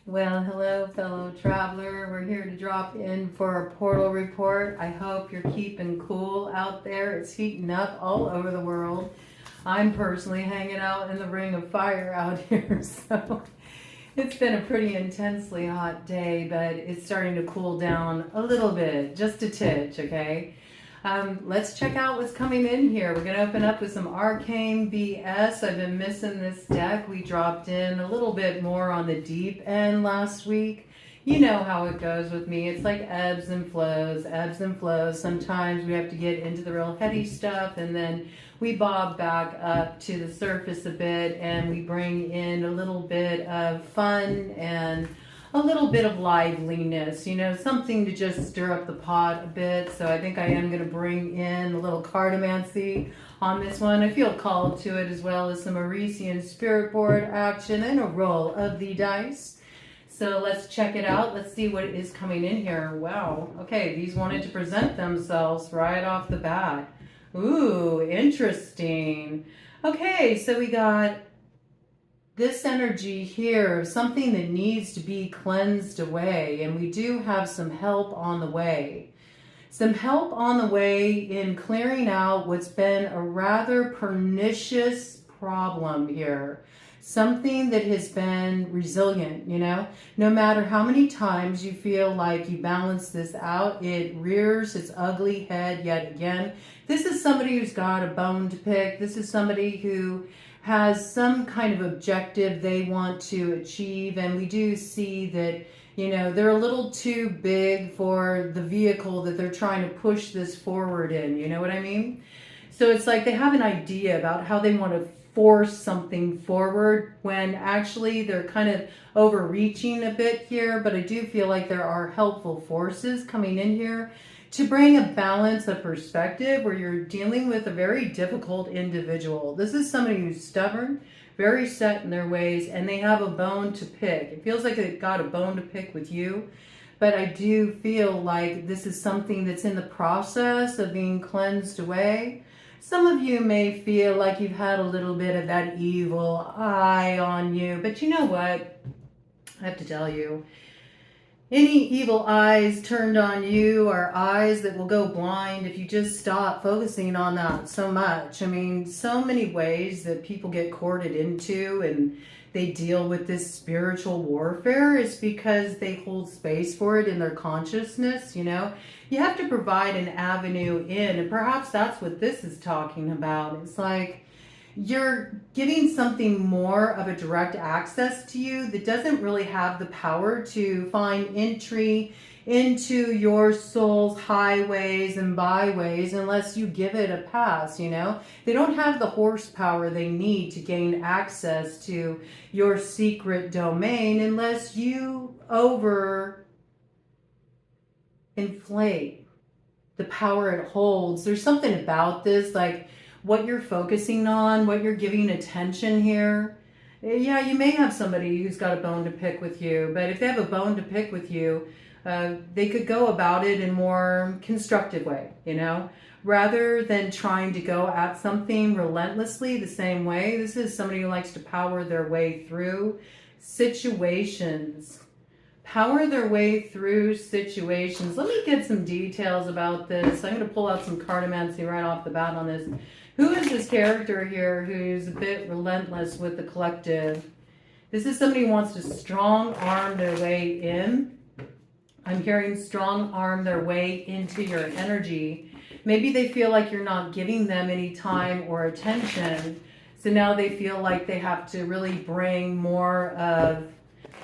Well, hello, fellow traveler. We're here to drop in for a portal report. I hope you're keeping cool out there. It's heating up all over the world. I'm personally hanging out in the ring of fire out here, so it's been a pretty intensely hot day, but it's starting to cool down a little bit, just a titch, okay? Let's check out what's coming in here. We're going to open up with some Arcane BS. I've been missing this deck. We dropped in a little bit more on the deep end last week. You know how it goes with me. It's like ebbs and flows, ebbs and flows. Sometimes we have to get into the real heady stuff, and then we bob back up to the surface a bit, and we bring in a little bit of fun and a little bit of liveliness, you know, something to just stir up the pot a bit. So I think I am going to bring in a little cartomancy on this one. I feel called to it, as well as some ERISIAN Spirit Board action and a roll of the dice. So let's check it out. Let's see what is coming in here. Wow. Okay, these wanted to present themselves right off the bat. Ooh, interesting. Okay, so we got this energy here, something that needs to be cleansed away, and we do have some help on the way. Some help on the way in clearing out what's been a rather pernicious problem here. Something that has been resilient, you know? No matter how many times you feel like you balance this out, it rears its ugly head yet again. This is somebody who's got a bone to pick. This is somebody who has some kind of objective they want to achieve, and we do see that, you know, they're a little too big for the vehicle that they're trying to push this forward in, you know what I mean? So it's like they have an idea about how they want to force something forward, when actually they're kind of overreaching a bit here. But I do feel like there are helpful forces coming in here to bring a balance of perspective where you're dealing with a very difficult individual. This is somebody who's stubborn, very set in their ways, and they have a bone to pick. It feels like they've got a bone to pick with you, but I do feel like this is something that's in the process of being cleansed away. Some of you may feel like you've had a little bit of that evil eye on you, but you know what? I have to tell you, any evil eyes turned on you are eyes that will go blind if you just stop focusing on that so much. I mean, so many ways that people get courted into and they deal with this spiritual warfare is because they hold space for it in their consciousness, you know? You have to provide an avenue in, and perhaps that's what this is talking about. It's like you're giving something more of a direct access to you that doesn't really have the power to find entry into your soul's highways and byways unless you give it a pass, you know? They don't have the horsepower they need to gain access to your secret domain unless you inflate the power it holds. There's something about this, like what you're focusing on, what you're giving attention here. Yeah, you may have somebody who's got a bone to pick with you, but if they have a bone to pick with you, they could go about it in a more constructive way, you know, rather than trying to go at something relentlessly the same way. This is somebody who likes to power their way through situations. Power their way through situations. Let me get some details about this. I'm going to pull out some cartomancy right off the bat on this. Who is this character here who's a bit relentless with the collective? This is somebody who wants to strong arm their way in. I'm hearing strong arm their way into your energy. Maybe they feel like you're not giving them any time or attention. So now they feel like they have to really bring more of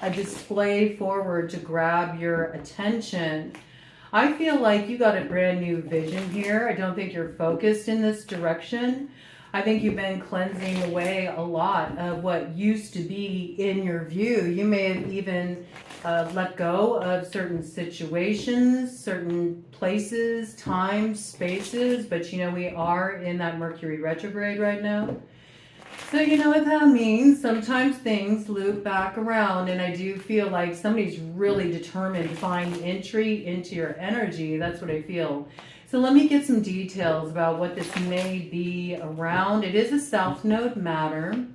a display forward to grab your attention. I feel like you got a brand new vision here. I don't think you're focused in this direction. I think you've been cleansing away a lot of what used to be in your view. You may have even let go of certain situations, certain places, times, spaces, but you know, we are in that Mercury retrograde right now. So you know what that means. Sometimes things loop back around, and I do feel like somebody's really determined to find entry into your energy. That's what I feel. So let me get some details about what this may be around. It is a South Node matter.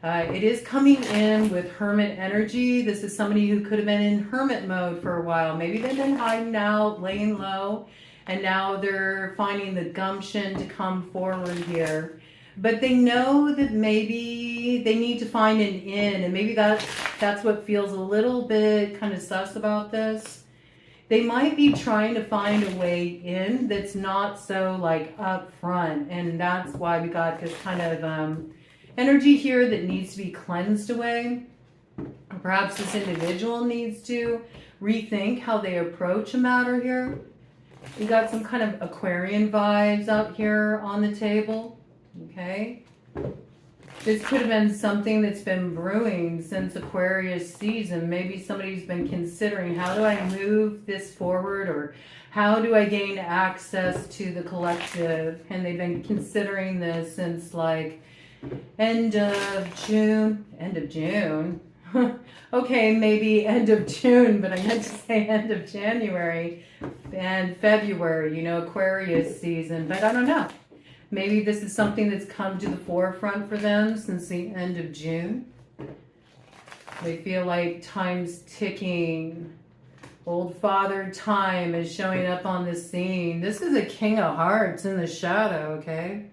It is coming in with hermit energy. This is somebody who could have been in hermit mode for a while. Maybe they've been hiding out, laying low, and now they're finding the gumption to come forward here. But they know that maybe they need to find an in, and maybe that's what feels a little bit kind of sus about this. They might be trying to find a way in that's not so like up front, and that's why we got this kind of energy here that needs to be cleansed away. Perhaps this individual needs to rethink how they approach a matter here. We got some kind of Aquarian vibes out here on the table. Okay. This could have been something that's been brewing since Aquarius season. Maybe somebody's been considering, how do I move this forward, or how do I gain access to the collective? And they've been considering this since like end of June. Okay, maybe end of June, but I meant to say end of January and February, you know, Aquarius season, but I don't know. Maybe this is something that's come to the forefront for them since the end of June. They feel like time's ticking. Old Father Time is showing up on the scene. This is a King of Hearts in the shadow, okay?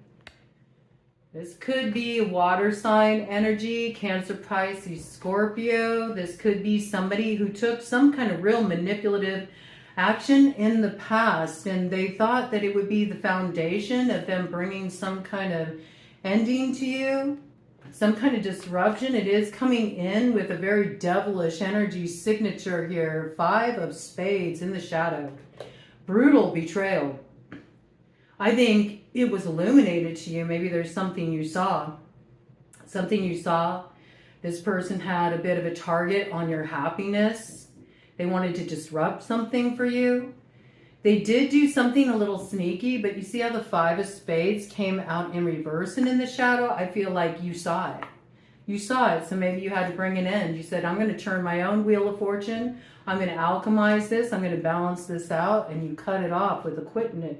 This could be water sign energy, Cancer, Pisces, Scorpio. This could be somebody who took some kind of real manipulative action in the past, and they thought that it would be the foundation of them bringing some kind of ending to you, some kind of disruption. It is coming in with a very devilish energy signature here. 5 of Spades in the shadow. Brutal betrayal. I think it was illuminated to you. Maybe there's something you saw. Something you saw. This person had a bit of a target on your happiness. They wanted to disrupt something for you. They did do something a little sneaky, but you see how the 5 of Spades came out in reverse and in the shadow? I feel like you saw it. You saw it, so maybe you had to bring an end. You said, I'm going to turn my own wheel of fortune. I'm going to alchemize this. I'm going to balance this out. And you cut it off with a quickness.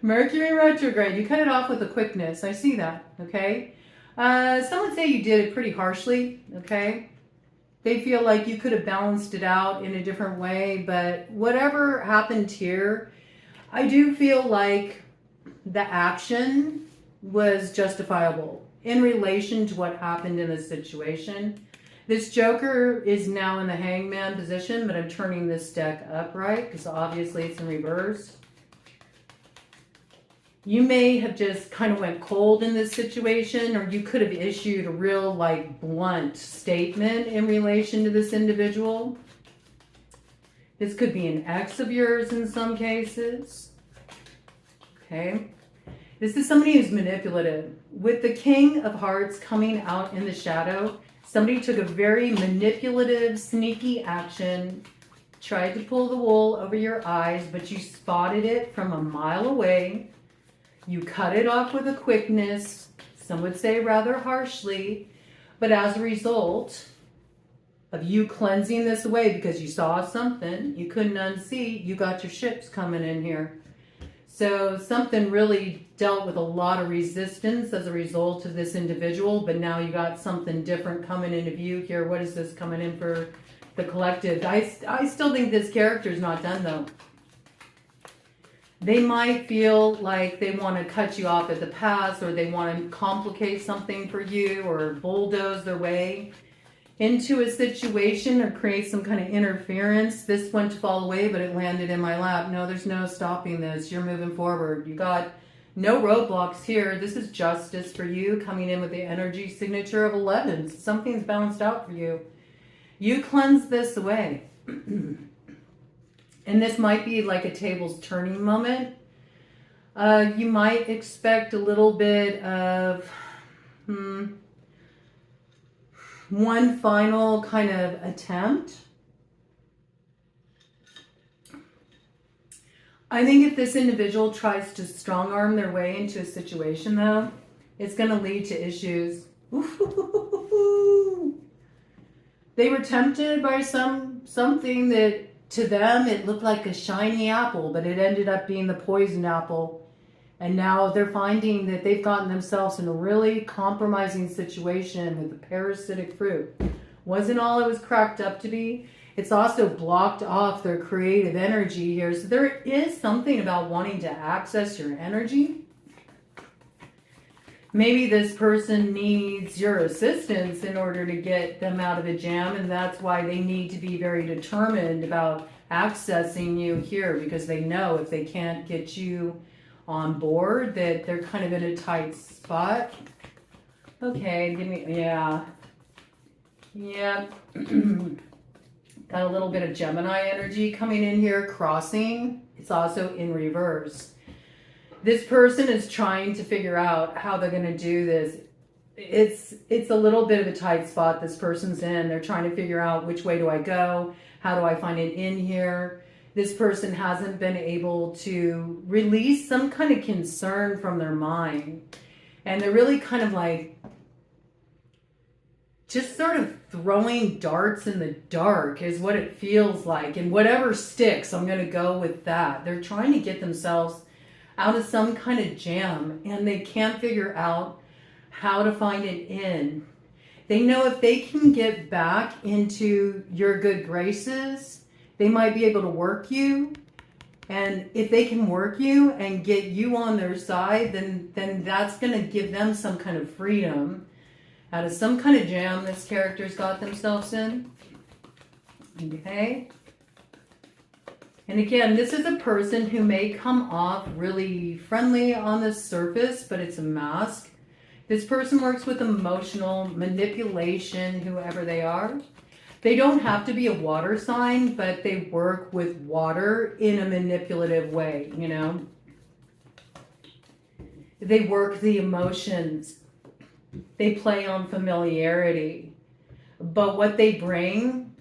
Mercury retrograde. You cut it off with a quickness. I see that, okay? Some would say you did it pretty harshly, okay? They feel like you could have balanced it out in a different way, but whatever happened here, I do feel like the action was justifiable in relation to what happened in the situation. This Joker is now in the Hangman position, but I'm turning this deck upright because obviously it's in reverse. You may have just kind of went cold in this situation, or you could have issued a real like blunt statement in relation to this individual. This could be an ex of yours in some cases. Okay. This is somebody who's manipulative. With the King of Hearts coming out in the shadow, somebody took a very manipulative, sneaky action, tried to pull the wool over your eyes, but you spotted it from a mile away. You cut it off with a quickness, some would say rather harshly, but as a result of you cleansing this away because you saw something you couldn't unsee, you got your ships coming in here. So something really dealt with a lot of resistance as a result of this individual, but now you got something different coming into view here. What is this coming in for the collective? I still think this character is not done though. They might feel like they want to cut you off at the pass, or they want to complicate something for you, or bulldoze their way into a situation, or create some kind of interference. This went to fall away, but it landed in my lap. No, there's no stopping this. You're moving forward. You got no roadblocks here. This is justice for you, coming in with the energy signature of 11. Something's balanced out for you. You cleanse this away. And this might be like a tables turning moment. You might expect a little bit of one final kind of attempt. I think if this individual tries to strong arm their way into a situation though, it's going to lead to issues. They were tempted by something that to them, it looked like a shiny apple, but it ended up being the poison apple. And now they're finding that they've gotten themselves in a really compromising situation with the parasitic fruit. Wasn't all it was cracked up to be. It's also blocked off their creative energy here. So there is something about wanting to access your energy. Maybe this person needs your assistance in order to get them out of a jam, and that's why they need to be very determined about accessing you here, because they know if they can't get you on board that they're kind of in a tight spot. Okay, give me, yeah. Got a little bit of Gemini energy coming in here, crossing. It's also in reverse. This person is trying to figure out how they're going to do this. It's a little bit of a tight spot this person's in. They're trying to figure out which way do I go? How do I find it in here? This person hasn't been able to release some kind of concern from their mind. And they're really kind of like just sort of throwing darts in the dark is what it feels like. And whatever sticks, I'm going to go with that. They're trying to get themselves out of some kind of jam, and they can't figure out how to find it in. They know if they can get back into your good graces, they might be able to work you. And if they can work you and get you on their side, then that's going to give them some kind of freedom out of some kind of jam this character's got themselves in. Okay. And again, this is a person who may come off really friendly on the surface, but it's a mask. This person works with emotional manipulation, whoever they are. They don't have to be a water sign, but they work with water in a manipulative way, you know. They work the emotions. They play on familiarity. But what they bring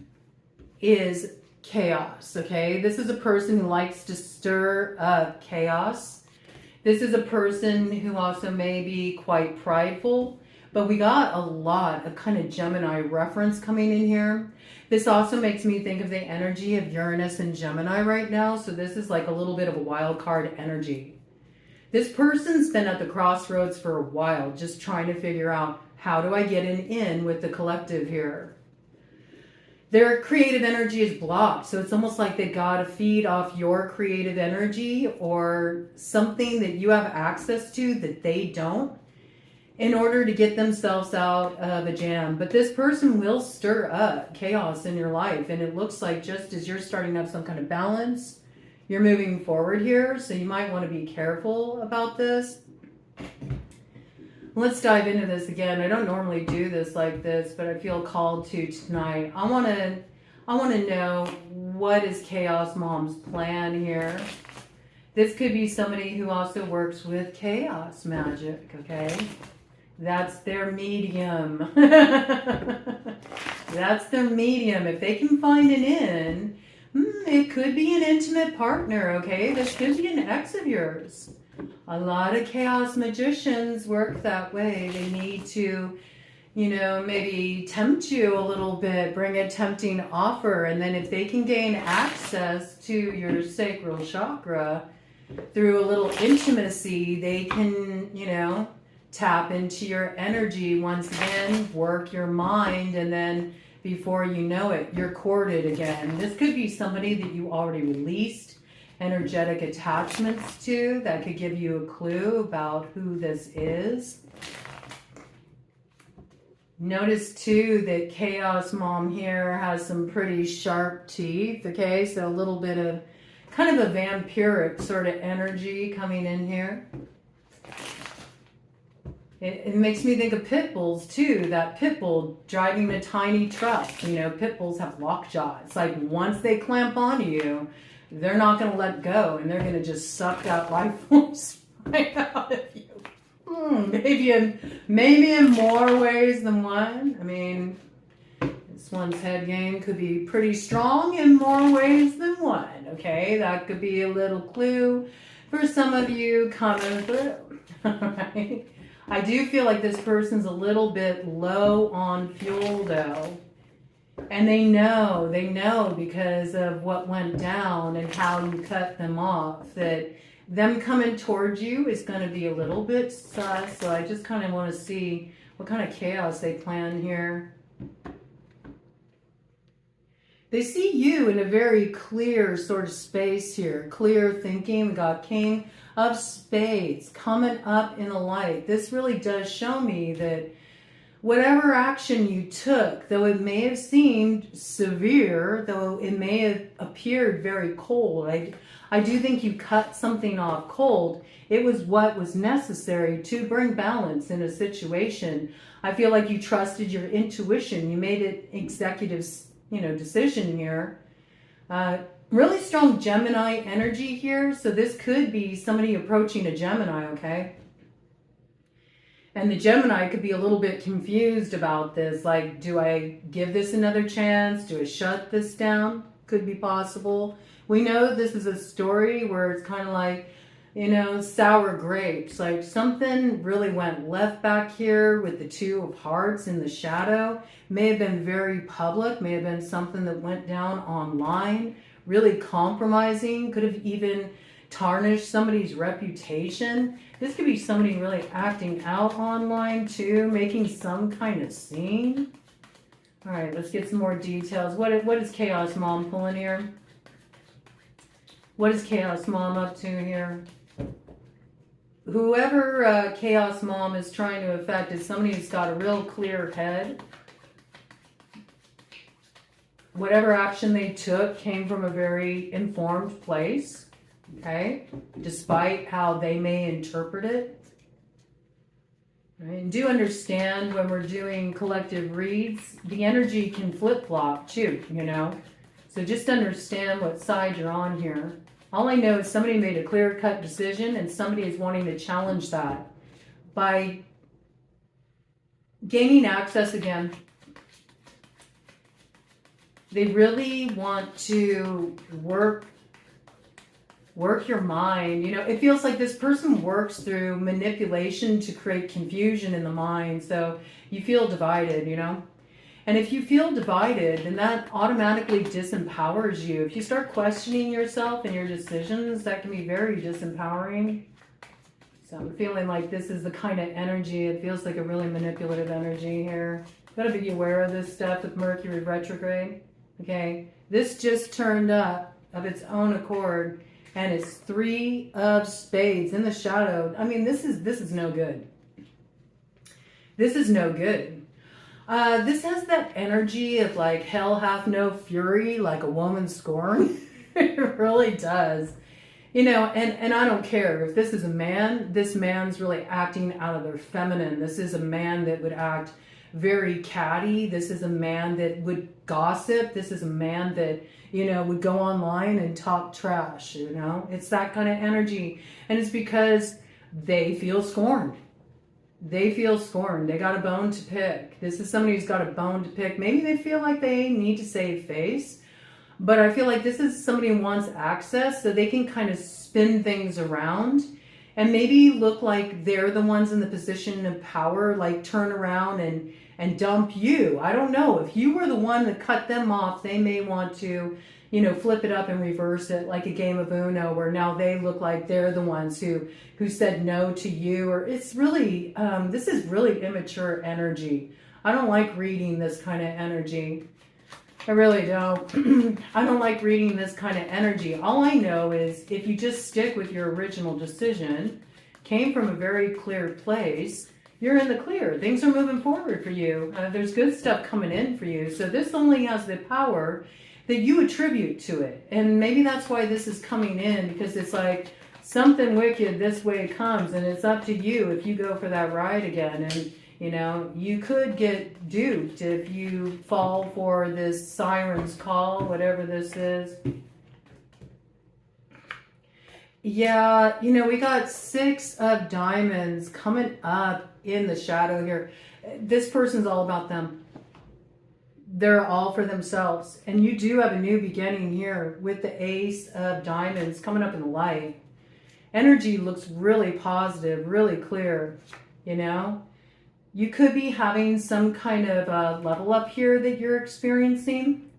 is chaos, okay? This is a person who likes to stir up chaos. This is a person who also may be quite prideful, but we got a lot of kind of Gemini reference coming in here. This also makes me think of the energy of Uranus and Gemini right now, so this is like a little bit of a wild card energy. This person's been at the crossroads for a while, just trying to figure out, how do I get in with the collective here? Their creative energy is blocked, so it's almost like they got to feed off your creative energy or something that you have access to that they don't in order to get themselves out of a jam. But this person will stir up chaos in your life, and it looks like just as you're starting to have some kind of balance, you're moving forward here, so you might want to be careful about this. Let's dive into this again. I don't normally do this like this, but I feel called to tonight. I want to know, what is Chaos Mom's plan here? This could be somebody who also works with chaos magic, okay? That's their medium. That's their medium. If they can find an in, it could be an intimate partner, okay? This could be an ex of yours. A lot of chaos magicians work that way. They need to, you know, maybe tempt you a little bit, bring a tempting offer, and then if they can gain access to your sacral chakra through a little intimacy, they can, you know, tap into your energy once again, work your mind, and then before you know it, you're courted again. This could be somebody that you already released energetic attachments to that could give you a clue about who this is. Notice too that Chaos Mom here has some pretty sharp teeth, okay? So a little bit of kind of a vampiric sort of energy coming in here. It makes me think of pit bulls too. That pit bull driving a tiny truck. You know, pit bulls have lockjaw. It's like once they clamp onto you, they're not going to let go, and they're going to just suck that life force right out of you. Maybe in more ways than one. I mean, this one's head game could be pretty strong in more ways than one. Okay, that could be a little clue for some of you coming through. All right. I do feel like this person's a little bit low on fuel though. And they know because of what went down and how you cut them off, that Them coming towards you is going to be a little bit sus, so I just kind of want to see what kind of chaos they plan here. They see you in a very clear sort of space here. Clear thinking. We got King of Spades coming up in the light. This really does show me that whatever action you took, though it may have seemed severe, though it may have appeared very cold, I do think you cut something off cold. It was what was necessary to bring balance in a situation. I feel like you trusted your intuition. You made an executive, decision here. Really strong Gemini energy here. So this could be somebody approaching a Gemini, okay? And the Gemini could be a little bit confused about this. Like, do I give this another chance? Do I shut this down? Could be possible. We know this is a story where it's kind of like, sour grapes. Like something really went left back here with the Two of Hearts in the shadow. May have been very public. May have been something that went down online. Really compromising. Could have even tarnished somebody's reputation. This could be somebody really acting out online too, making some kind of scene. All right, let's get some more details. What is Chaos Mom pulling here? What is Chaos Mom up to here? Whoever Chaos Mom is trying to affect is somebody who's got a real clear head. Whatever action they took came from a very informed place, okay? Despite how they may interpret it. Right? And do understand when we're doing collective reads, the energy can flip-flop too, So just understand what side you're on here. All I know is somebody made a clear-cut decision and somebody is wanting to challenge that by gaining access again. They really want to work your mind. It feels like this person works through manipulation to create confusion in the mind. So you feel divided, And if you feel divided, then that automatically disempowers you. If you start questioning yourself and your decisions, that can be very disempowering. So I'm feeling like this is the kind of energy, it feels like a really manipulative energy here. Gotta be aware of this stuff with Mercury retrograde. Okay, this just turned up of its own accord, and it's Three of Spades in the shadow. I mean, this is no good. This is no good. This has that energy of like hell hath no fury, like a woman scorned. It really does. And I don't care if this is a man, this man's really acting out of their feminine. This is a man that would act very catty. This is a man that would gossip. This is a man that, would go online and talk trash, It's that kind of energy. And it's because they feel scorned. They feel scorned. They got a bone to pick. This is somebody who's got a bone to pick. Maybe they feel like they need to save face. But I feel like this is somebody who wants access so they can kind of spin things around and maybe look like they're the ones in the position of power, like turn around and dump you. I don't know. If you were the one that cut them off, they may want to, flip it up and reverse it like a game of Uno where now they look like they're the ones who said no to you. Or it's really, this is really immature energy. I don't like reading this kind of energy. I really don't. I don't like reading this kind of energy. All I know is if you just stick with your original decision, came from a very clear place, you're in the clear. Things are moving forward for you. There's good stuff coming in for you. So this only has the power that you attribute to it. And maybe that's why this is coming in, because it's like something wicked this way comes, and it's up to you if you go for that ride again. And you could get duped if you fall for this siren's call, whatever this is. Yeah, we got Six of Diamonds coming up in the shadow here. This person's all about them. They're all for themselves. And you do have a new beginning here with the Ace of Diamonds coming up in the light. Energy looks really positive, really clear, You could be having some kind of level up here that you're experiencing.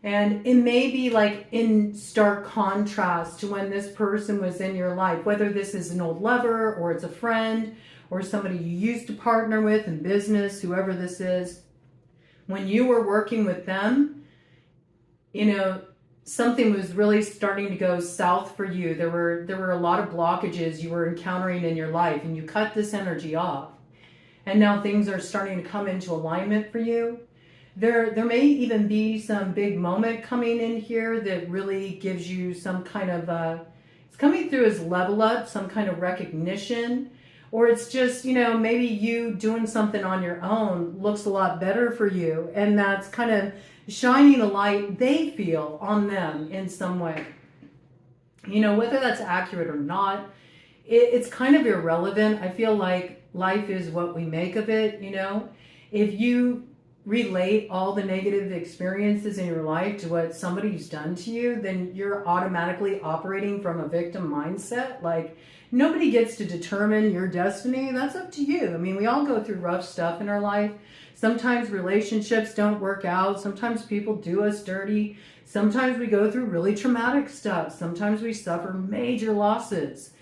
And it may be like in stark contrast to when this person was in your life, whether this is an old lover or it's a friend or somebody you used to partner with in business, whoever this is. When you were working with them, you know, something was really starting to go south for you. There were a lot of blockages you were encountering in your life, and you cut this energy off. And now things are starting to come into alignment for you. There may even be some big moment coming in here that really gives you some kind of, it's coming through as level up, some kind of recognition, or it's just, you know, maybe you doing something on your own looks a lot better for you. And that's kind of shining a light they feel on them in some way. You know, whether that's accurate or not, it's kind of irrelevant. I feel like life is what we make of it, you know. If you relate all the negative experiences in your life to what somebody's done to you, then you're automatically operating from a victim mindset. Like, nobody gets to determine your destiny. That's up to you. I mean, we all go through rough stuff in our life. Sometimes relationships don't work out. Sometimes people do us dirty. Sometimes we go through really traumatic stuff. Sometimes we suffer major losses.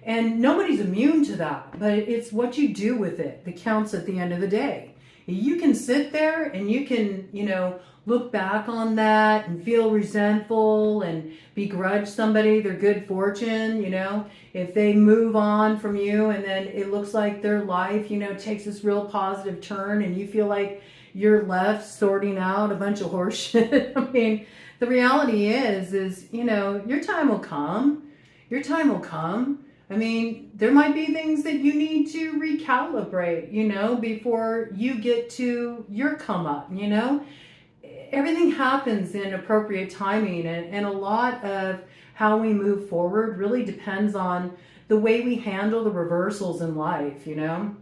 And nobody's immune to that, but it's what you do with it that counts at the end of the day. You can sit there and you can, you know, look back on that and feel resentful and begrudge somebody their good fortune, you know, if they move on from you and then it looks like their life, you know, takes this real positive turn and you feel like you're left sorting out a bunch of horse shit. I mean, the reality is, you know, your time will come. Your time will come. I mean, there might be things that you need to recalibrate, you know, before you get to your come up, you know. Everything happens in appropriate timing, and a lot of how we move forward really depends on the way we handle the reversals in life, you know.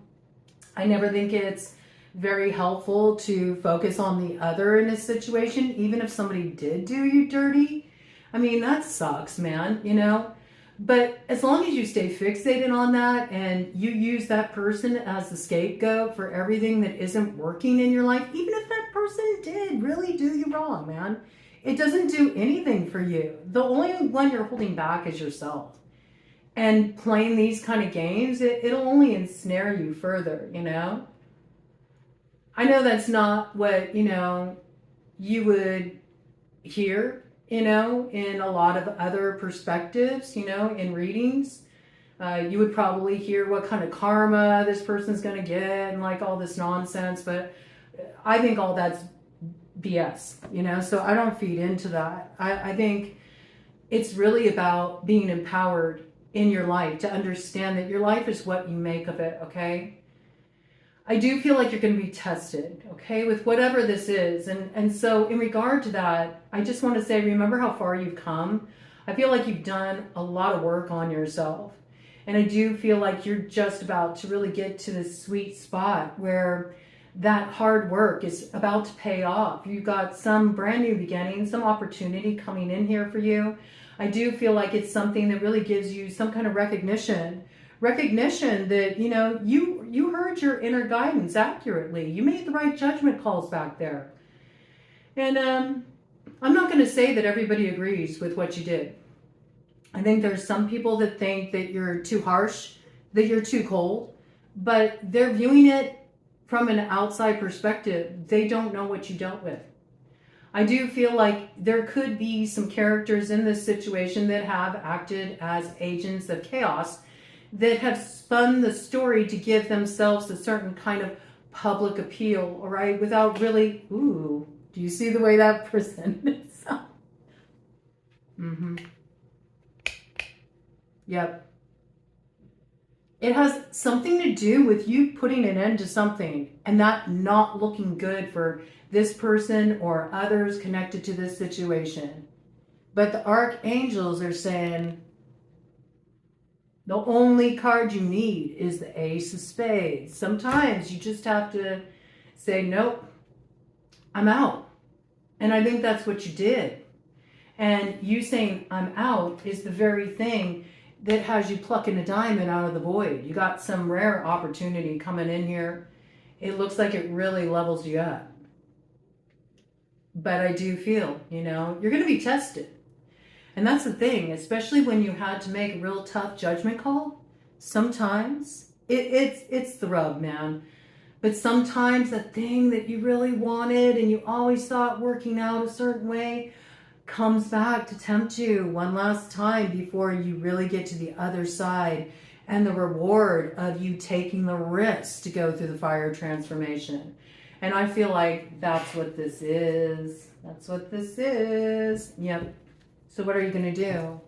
I never think it's very helpful to focus on the other in a situation, even if somebody did do you dirty. I mean, that sucks, man, you know. But as long as you stay fixated on that and you use that person as the scapegoat for everything that isn't working in your life, even if that person did really do you wrong, man, it doesn't do anything for you. The only one you're holding back is yourself. And playing these kind of games, it'll only ensnare you further, you know? I know that's not what, you know, you would hear, you know, in a lot of other perspectives, you know, in readings. You would probably hear what kind of karma this person's going to get and like all this nonsense. But I think all that's BS, you know, so I don't feed into that. I think it's really about being empowered in your life to understand that your life is what you make of it, okay? I do feel like you're going to be tested, okay, with whatever this is. And so in regard to that, I just want to say, remember how far you've come. I feel like you've done a lot of work on yourself. And I do feel like you're just about to really get to this sweet spot where that hard work is about to pay off. You've got some brand new beginning, some opportunity coming in here for you. I do feel like it's something that really gives you some kind of recognition that, you know, you heard your inner guidance accurately. You made the right judgment calls back there. And I'm not going to say that everybody agrees with what you did. I think there's some people that think that you're too harsh, that you're too cold, but they're viewing it from an outside perspective. They don't know what you dealt with. I do feel like there could be some characters in this situation that have acted as agents of chaos, that have spun the story to give themselves a certain kind of public appeal, all right, without really, ooh, do you see the way that presented itself? Yep. It has something to do with you putting an end to something and that not looking good for this person or others connected to this situation. But the archangels are saying, the only card you need is the Ace of Spades. Sometimes you just have to say, nope, I'm out. And I think that's what you did. And you saying, I'm out, is the very thing that has you plucking a diamond out of the void. You got some rare opportunity coming in here. It looks like it really levels you up. But I do feel, you know, you're going to be tested. And that's the thing, especially when you had to make a real tough judgment call. Sometimes it's the rub, man. But sometimes the thing that you really wanted and you always thought working out a certain way comes back to tempt you one last time before you really get to the other side and the reward of you taking the risk to go through the fire transformation. And I feel like that's what this is. That's what this is. Yep. So what are you going to do?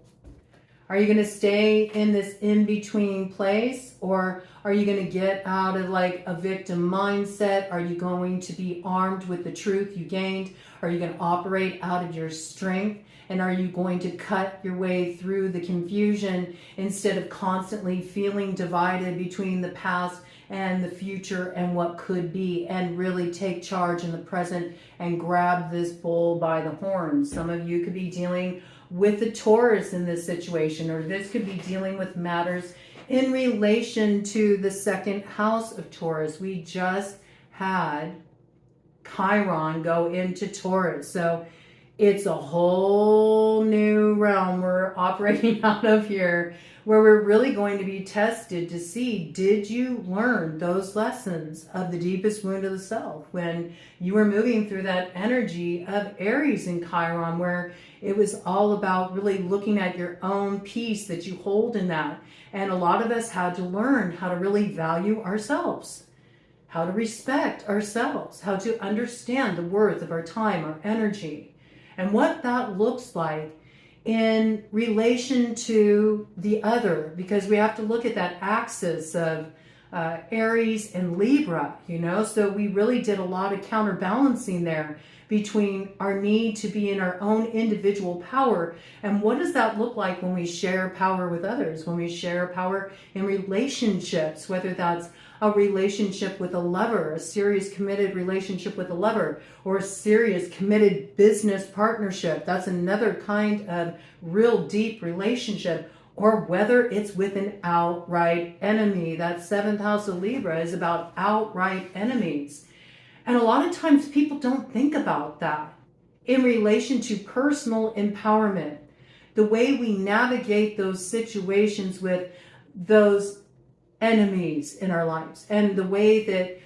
Are you going to stay in this in-between place, or are you going to get out of like a victim mindset? Are you going to be armed with the truth you gained? Are you going to operate out of your strength? And are you going to cut your way through the confusion instead of constantly feeling divided between the past and the future and what could be, and really take charge in the present and grab this bull by the horns? Some of you could be dealing with the Taurus in this situation, or this could be dealing with matters in relation to the second house of Taurus. We just had Chiron go into Taurus. So it's a whole new realm we're operating out of here, where we're really going to be tested to see, did you learn those lessons of the deepest wound of the self when you were moving through that energy of Aries and Chiron, where it was all about really looking at your own peace that you hold in that. And a lot of us had to learn how to really value ourselves, how to respect ourselves, how to understand the worth of our time, our energy, and what that looks like in relation to the other, because we have to look at that axis of Aries and Libra, you know. So we really did a lot of counterbalancing there between our need to be in our own individual power, and what does that look like when we share power with others, when we share power in relationships, whether that's a relationship with a lover, a serious committed relationship with a lover, or a serious committed business partnership. That's another kind of real deep relationship. Or whether it's with an outright enemy. That seventh house of Libra is about outright enemies. And a lot of times people don't think about that in relation to personal empowerment. The way we navigate those situations with those enemies in our lives, and the way that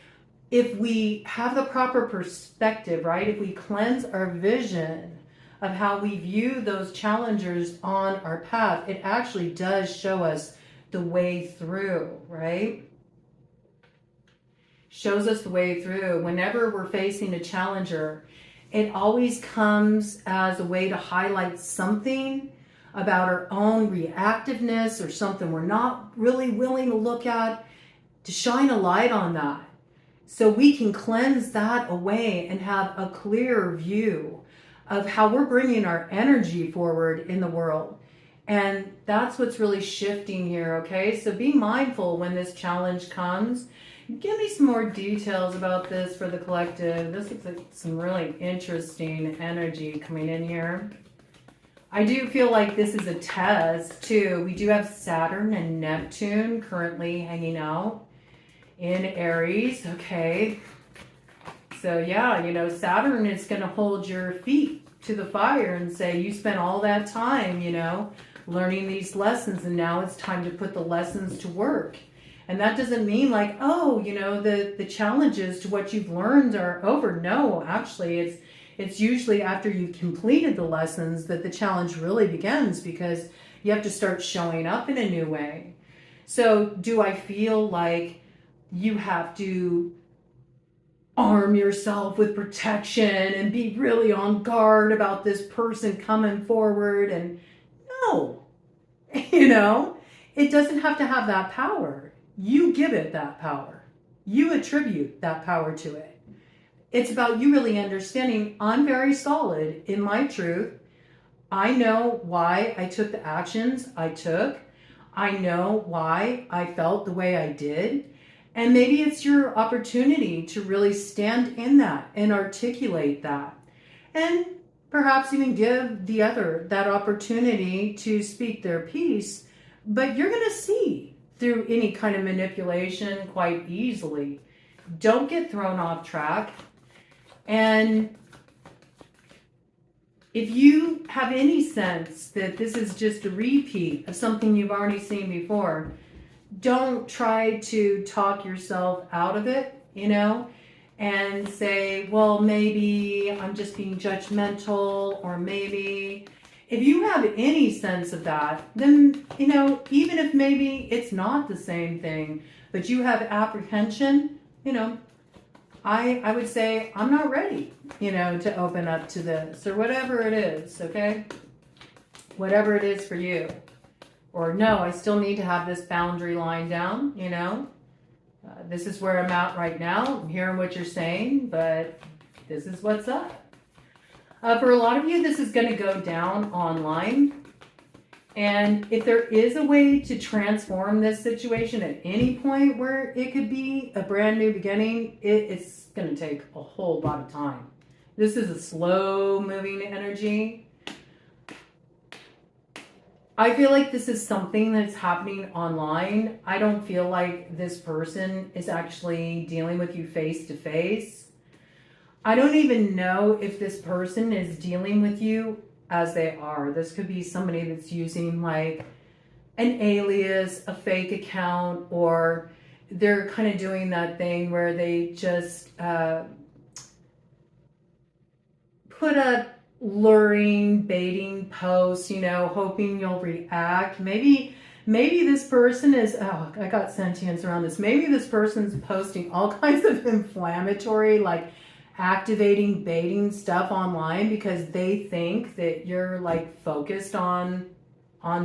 if we have the proper perspective, right, if we cleanse our vision of how we view those challengers on our path, it actually does show us the way through, right? Shows us the way through. Whenever we're facing a challenger, it always comes as a way to highlight something about our own reactiveness, or something we're not really willing to look at, to shine a light on that, so we can cleanse that away and have a clearer view of how we're bringing our energy forward in the world. And that's what's really shifting here, okay? So be mindful when this challenge comes. Give me some more details about this for the collective. This looks like some really interesting energy coming in here. I do feel like this is a test too. We do have Saturn and Neptune currently hanging out in Aries, okay? So yeah, you know, Saturn is going to hold your feet to the fire and say, you spent all that time, you know, learning these lessons, and now it's time to put the lessons to work. And that doesn't mean like, oh, you know, the challenges to what you've learned are over. No, actually, it's usually after you've completed the lessons that the challenge really begins, because you have to start showing up in a new way. So do I feel like you have to arm yourself with protection and be really on guard about this person coming forward? And no, you know, it doesn't have to have that power. You give it that power. You attribute that power to it. It's about you really understanding, I'm very solid in my truth. I know why I took the actions I took. I know why I felt the way I did. And maybe it's your opportunity to really stand in that and articulate that. And perhaps even give the other that opportunity to speak their piece. But you're going to see through any kind of manipulation quite easily. Don't get thrown off track. And if you have any sense that this is just a repeat of something you've already seen before, don't try to talk yourself out of it, you know, and say, well, maybe I'm just being judgmental, or maybe. If you have any sense of that, then, you know, even if maybe it's not the same thing, but you have apprehension, you know, I would say, I'm not ready, you know, to open up to this, or whatever it is, okay? Whatever it is for you. Or no, I still need to have this boundary line down, you know? This is where I'm at right now. I'm hearing what you're saying, but this is what's up. For a lot of you, this is going to go down online. And if there is a way to transform this situation at any point where it could be a brand new beginning, it's going to take a whole lot of time. This is a slow moving energy. I feel like this is something that's happening online. I don't feel like this person is actually dealing with you face to face. I don't even know if this person is dealing with you as they are. This could be somebody that's using like an alias, a fake account, or they're kind of doing that thing where they just put up luring, baiting posts, you know, hoping you'll react. Maybe this person is, oh, I got sentience around this. Maybe this person's posting all kinds of inflammatory, like activating, baiting stuff online because they think that you're like focused on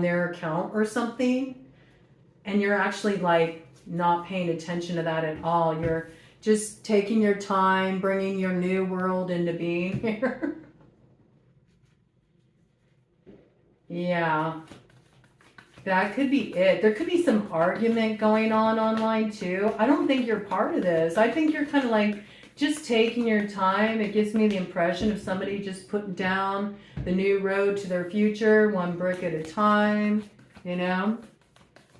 their account or something, and you're actually like not paying attention to that at all. You're just taking your time, bringing your new world into being here. Yeah, that could be it. There could be some argument going on online too. I don't think you're part of this. I think you're kind of like just taking your time. It gives me the impression of somebody just putting down the new road to their future, one brick at a time, you know?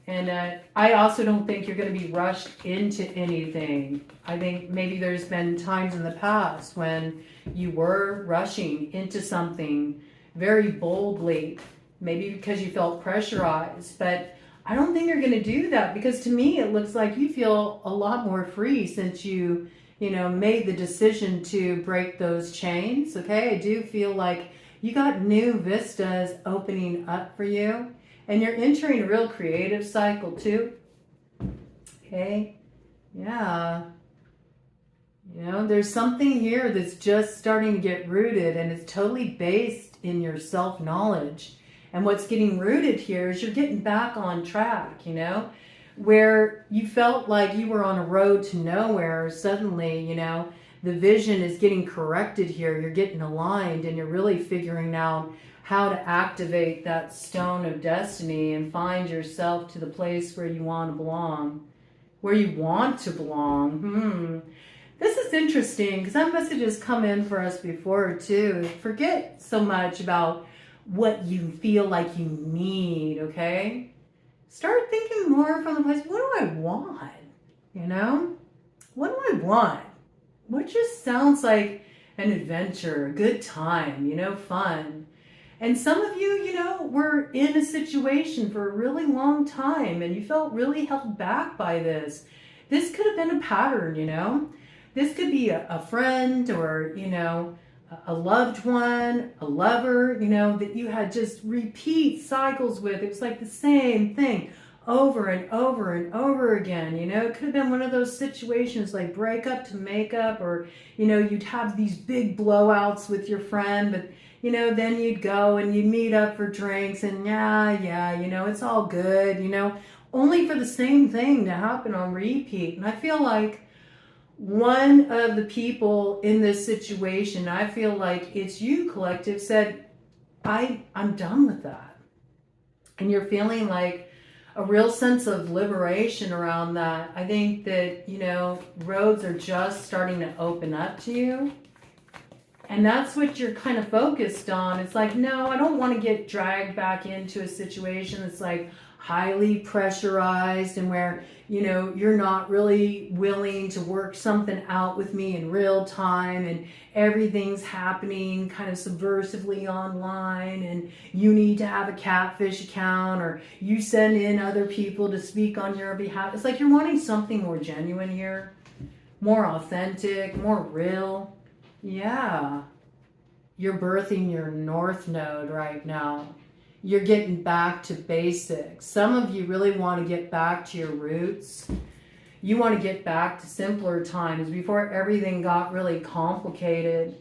And I also don't think you're going to be rushed into anything. I think maybe there's been times in the past when you were rushing into something very boldly, maybe because you felt pressurized, but I don't think you're going to do that, because to me it looks like you feel a lot more free since you know, made the decision to break those chains, okay? I do feel like you got new vistas opening up for you, and you're entering a real creative cycle too, okay? Yeah. You know, there's something here that's just starting to get rooted, and it's totally based in your self-knowledge. And what's getting rooted here is you're getting back on track, you know? Where you felt like you were on a road to nowhere, suddenly, you know, the vision is getting corrected here. You're getting aligned, and you're really figuring out how to activate that stone of destiny and find yourself to the place where you want to belong. Where you want to belong. This is interesting, because that message has come in for us before too. Forget so much about what you feel like you need, okay? Start thinking more from the place, what do I want? You know? What do I want? What just sounds like an adventure, a good time, you know, fun. And some of you, you know, were in a situation for a really long time and you felt really held back by this. This could have been a pattern, you know? This could be a friend, or, you know, a loved one, a lover, you know, that you had just repeat cycles with. It was like the same thing over and over and over again, you know. It could have been one of those situations like breakup to makeup, or, you know, you'd have these big blowouts with your friend, but, you know, then you'd go and you'd meet up for drinks and yeah, you know, it's all good, you know, only for the same thing to happen on repeat. And I feel like one of the people in this situation, I feel like it's you, collective, said, I'm done with that. And you're feeling like a real sense of liberation around that. I think that, you know, roads are just starting to open up to you. And that's what you're kind of focused on. It's like, no, I don't want to get dragged back into a situation that's like highly pressurized and where, you know, you're not really willing to work something out with me in real time and everything's happening kind of subversively online and you need to have a catfish account or you send in other people to speak on your behalf. It's like you're wanting something more genuine here, more authentic, more real. Yeah. You're birthing your North Node right now. You're getting back to basics. Some of you really want to get back to your roots. You want to get back to simpler times before everything got really complicated.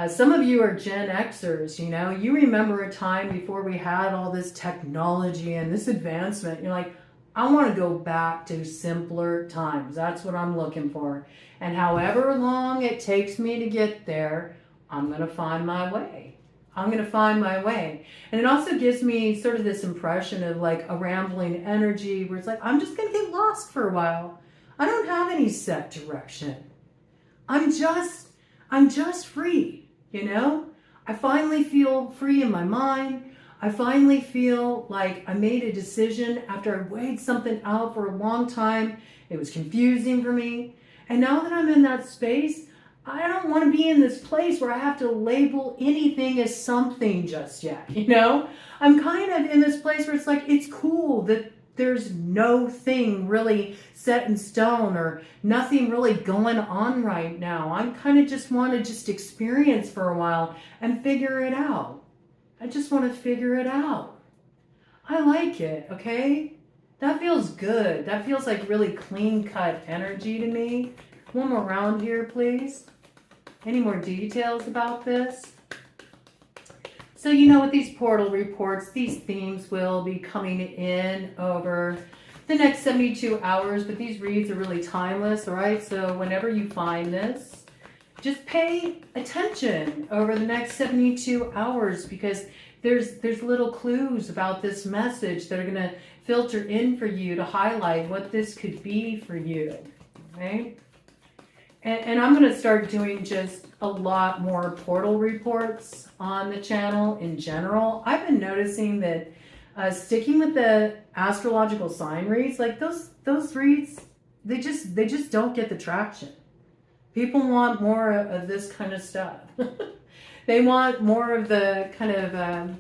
Some of you are Gen Xers, you know. You remember a time before we had all this technology and this advancement. You're like, I want to go back to simpler times. That's what I'm looking for. And however long it takes me to get there, I'm going to find my way. I'm going to find my way. And it also gives me sort of this impression of like a rambling energy where it's like, I'm just going to get lost for a while. I don't have any set direction. I'm just free, you know? I finally feel free in my mind. I finally feel like I made a decision after I weighed something out for a long time. It was confusing for me. And now that I'm in that space, I don't want to be in this place where I have to label anything as something just yet, you know? I'm kind of in this place where it's like, it's cool that there's no thing really set in stone or nothing really going on right now. I kind of just want to just experience for a while and figure it out. I just want to figure it out. I like it, okay? That feels good. That feels like really clean-cut energy to me. One more round here, please. Any more details about this? So, you know, with these portal reports, these themes will be coming in over the next 72 hours, but these reads are really timeless, all right? So whenever you find this, just pay attention over the next 72 hours because there's little clues about this message that are going to filter in for you to highlight what this could be for you, okay? And I'm going to start doing just a lot more portal reports on the channel in general. I've been noticing that sticking with the astrological sign reads, like those reads, they just don't get the traction. People want more of this kind of stuff. They want more of the kind of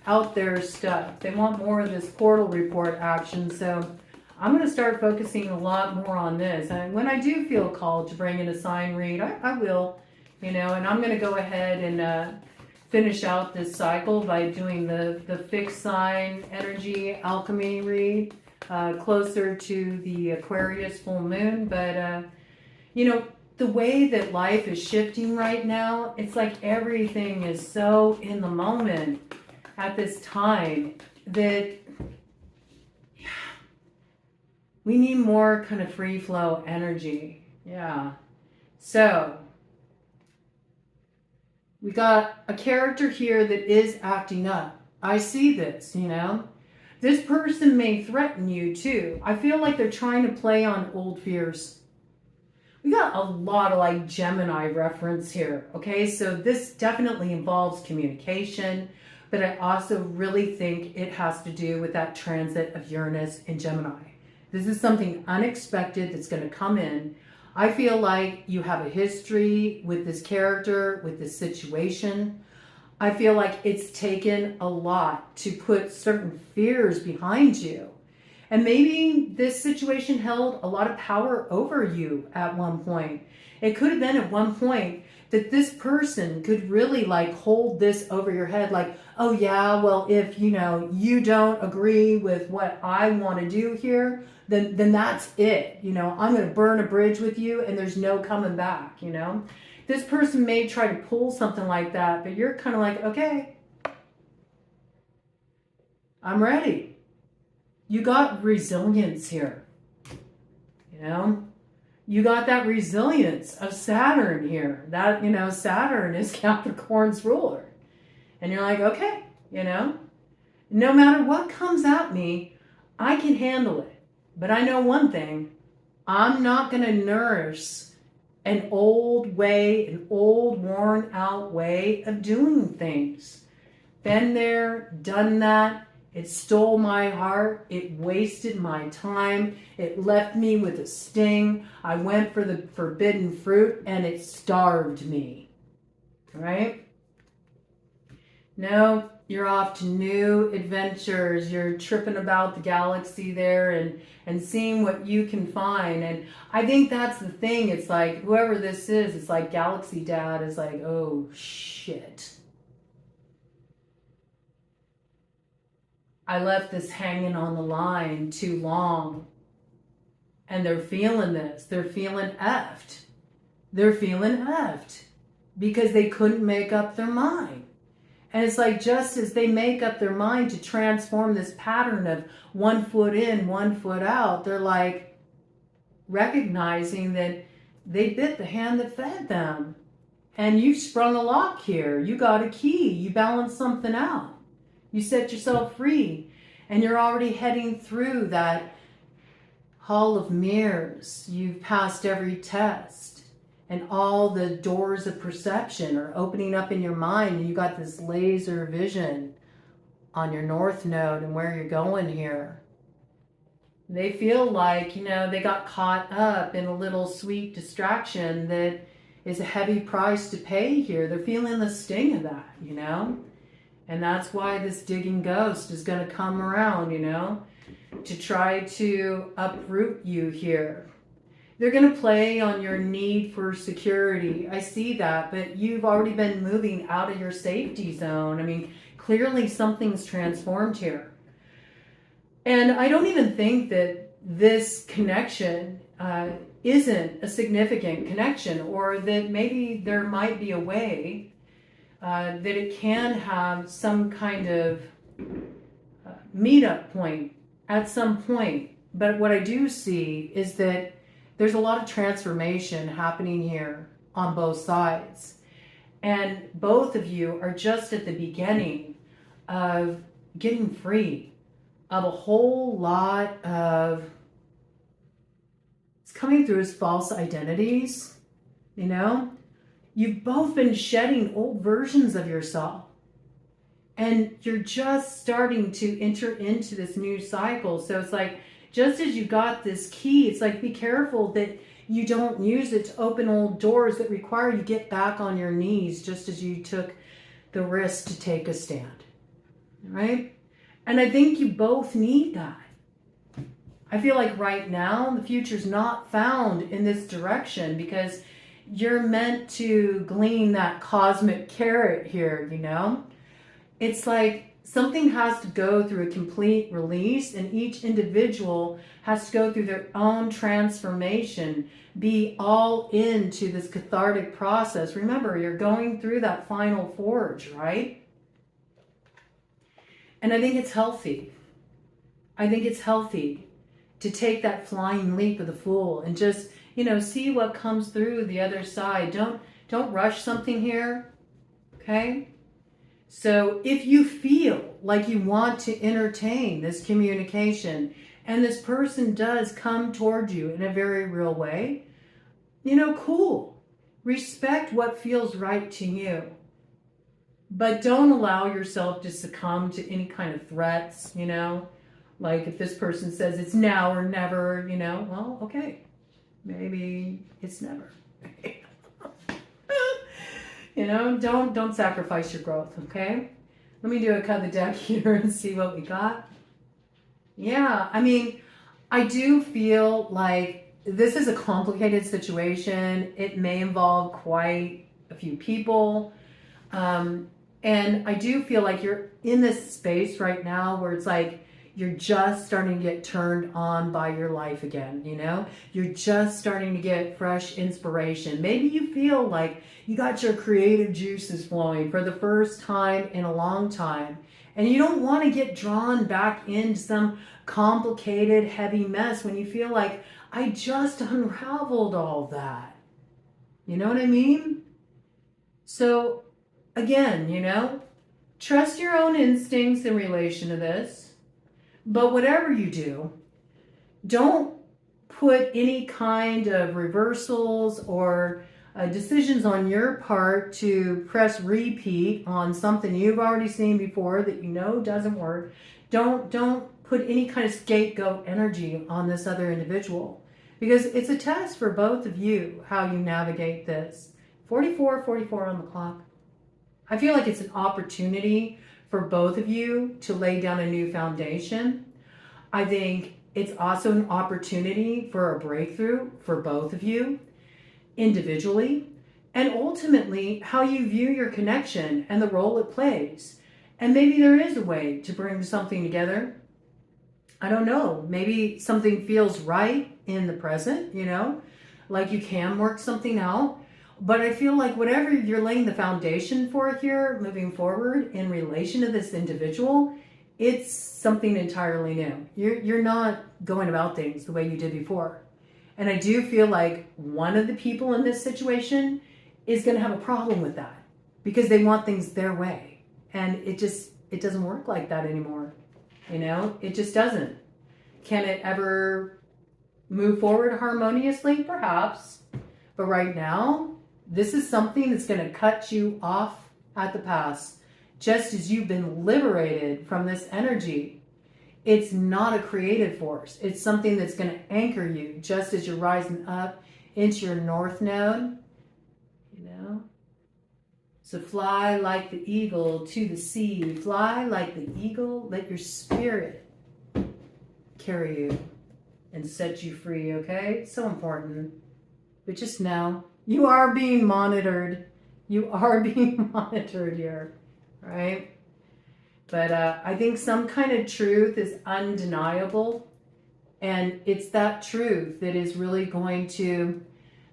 out there stuff. They want more of this portal report action. So I'm going to start focusing a lot more on this. And when I do feel called to bring in a sign read, I will, you know, and I'm going to go ahead and finish out this cycle by doing the fixed sign energy alchemy read closer to the Aquarius full moon. But, you know, the way that life is shifting right now, it's like everything is so in the moment at this time that we need more kind of free flow energy. Yeah. So we got a character here that is acting up. I see this, you know. This person may threaten you too. I feel like they're trying to play on old fears. We got a lot of like Gemini reference here. Okay, so this definitely involves communication, but I also really think it has to do with that transit of Uranus in Gemini. This is something unexpected that's going to come in. I feel like you have a history with this character, with this situation. I feel like it's taken a lot to put certain fears behind you. And maybe this situation held a lot of power over you at one point. It could have been at one point that this person could really like hold this over your head like, oh yeah, well, if, you know, you don't agree with what I want to do here, then that's it. You know, I'm going to burn a bridge with you and there's no coming back, you know. This person may try to pull something like that, but you're kind of like, okay, I'm ready. You got resilience here, you know. You got that resilience of Saturn here. That, you know, Saturn is Capricorn's ruler. And you're like, okay, you know, no matter what comes at me, I can handle it. But I know one thing, I'm not going to nurse an old way, an old worn out way of doing things. Been there, done that. It stole my heart. It wasted my time. It left me with a sting. I went for the forbidden fruit and it starved me. Right? No, you're off to new adventures. You're tripping about the galaxy there and seeing what you can find. And I think that's the thing. It's like, whoever this is, it's like Galaxy Dad is like, oh shit. I left this hanging on the line too long. And they're feeling this. They're feeling effed. They're feeling effed because they couldn't make up their mind. And it's like, just as they make up their mind to transform this pattern of 1 foot in, 1 foot out, they're like recognizing that they bit the hand that fed them. And you've sprung a lock here. You got a key. You balanced something out. You set yourself free. And you're already heading through that hall of mirrors. You've passed every test. And all the doors of perception are opening up in your mind. And you got this laser vision on your north node and where you're going here. They feel like, you know, they got caught up in a little sweet distraction that is a heavy price to pay here. They're feeling the sting of that, you know. And that's why this digging ghost is going to come around, you know, to try to uproot you here. They're going to play on your need for security. I see that, but you've already been moving out of your safety zone. I mean, clearly something's transformed here. And I don't even think that this connection isn't a significant connection, or that maybe there might be a way that it can have some kind of meetup point at some point. But what I do see is that there's a lot of transformation happening here on both sides. And both of you are just at the beginning of getting free of a whole lot of, it's coming through as false identities, you know? You've both been shedding old versions of yourself. And you're just starting to enter into this new cycle. So it's like, just as you got this key, it's like, be careful that you don't use it to open old doors that require you get back on your knees, just as you took the risk to take a stand. Right? And I think you both need that. I feel like right now, the future's not found in this direction, because you're meant to glean that cosmic carrot here, you know? It's like something has to go through a complete release, and each individual has to go through their own transformation, be all into this cathartic process. Remember, you're going through that final forge, right? And I think it's healthy. I think it's healthy to take that flying leap of the fool and just, you know, see what comes through the other side. Don't rush something here, okay? So if you feel like you want to entertain this communication and this person does come toward you in a very real way, you know, cool. Respect what feels right to you. But don't allow yourself to succumb to any kind of threats, you know? Like if this person says it's now or never, you know, well, okay. Maybe it's never. You know, don't sacrifice your growth, okay? Let me do a cut of the deck here and see what we got. Yeah, I mean, I do feel like this is a complicated situation. It may involve quite a few people. And I do feel like you're in this space right now where it's like, you're just starting to get turned on by your life again, you know? You're just starting to get fresh inspiration. Maybe you feel like you got your creative juices flowing for the first time in a long time. And you don't want to get drawn back into some complicated, heavy mess when you feel like, I just unraveled all that. You know what I mean? So, again, you know, trust your own instincts in relation to this. But whatever you do, don't put any kind of reversals or decisions on your part to press repeat on something you've already seen before that you know doesn't work. Don't put any kind of scapegoat energy on this other individual, because it's a test for both of you how you navigate this. 44 on the clock. I feel like it's an opportunity for both of you to lay down a new foundation. I think it's also an opportunity for a breakthrough for both of you individually, and ultimately how you view your connection and the role it plays. And maybe there is a way to bring something together. I don't know. Maybe something feels right in the present, you know, like you can work something out. But I feel like whatever you're laying the foundation for here, moving forward in relation to this individual, it's something entirely new. You're not going about things the way you did before. And I do feel like one of the people in this situation is going to have a problem with that because they want things their way. And it doesn't work like that anymore. You know, it just doesn't. Can it ever move forward harmoniously? Perhaps. But right now, this is something that's going to cut you off at the pass, just as you've been liberated from this energy. It's not a creative force. It's something that's going to anchor you just as you're rising up into your north node. You know? So fly like the eagle to the sea. Fly like the eagle. Let your spirit carry you and set you free, okay? So important. But just know, you are being monitored. You are being monitored here, right? But I think some kind of truth is undeniable. And it's that truth that is really going to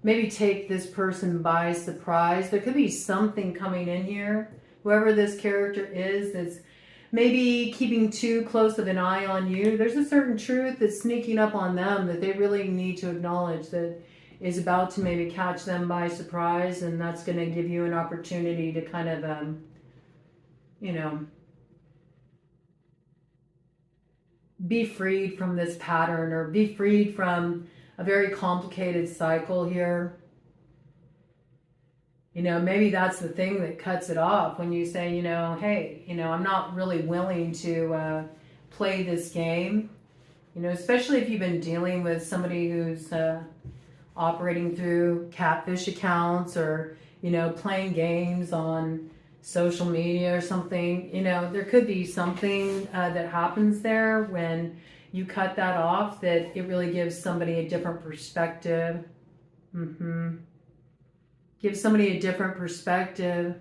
maybe take this person by surprise. There could be something coming in here, whoever this character is, that's maybe keeping too close of an eye on you. There's a certain truth that's sneaking up on them that they really need to acknowledge that is about to maybe catch them by surprise, and that's going to give you an opportunity to kind of, you know, be freed from this pattern or be freed from a very complicated cycle here. You know, maybe that's the thing that cuts it off when you say, you know, hey, you know, I'm not really willing to play this game. You know, especially if you've been dealing with somebody who's operating through catfish accounts or, you know, playing games on social media or something. You know, there could be something that happens there when you cut that off, that it really gives somebody a different perspective. Gives somebody a different perspective.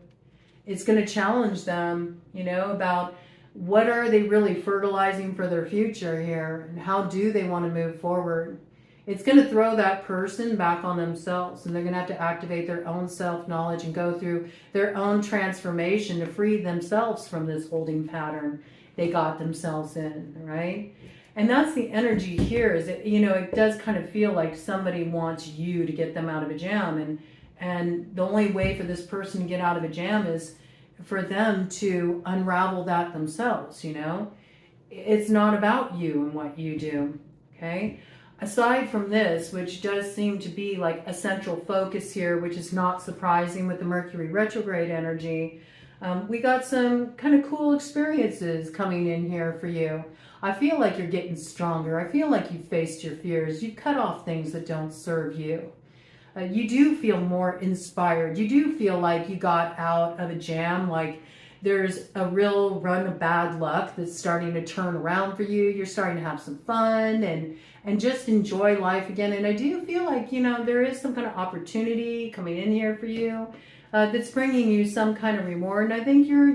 It's going to challenge them, you know, about what are they really fertilizing for their future here, and how do they want to move forward. It's going to throw that person back on themselves, and they're going to have to activate their own self-knowledge and go through their own transformation to free themselves from this holding pattern they got themselves in, right? And that's the energy here, is that, you know, it does kind of feel like somebody wants you to get them out of a jam. And the only way for this person to get out of a jam is for them to unravel that themselves, you know? It's not about you and what you do, okay? Aside from this, which does seem to be like a central focus here, which is not surprising with the Mercury retrograde energy, we got some kind of cool experiences coming in here for you. I feel like you're getting stronger. I feel like you've faced your fears. You've cut off things that don't serve you. You do feel more inspired. You do feel like you got out of a jam, like there's a real run of bad luck that's starting to turn around for you. You're starting to have some fun and just enjoy life again. And I do feel like, you know, there is some kind of opportunity coming in here for you that's bringing you some kind of reward. And I think you're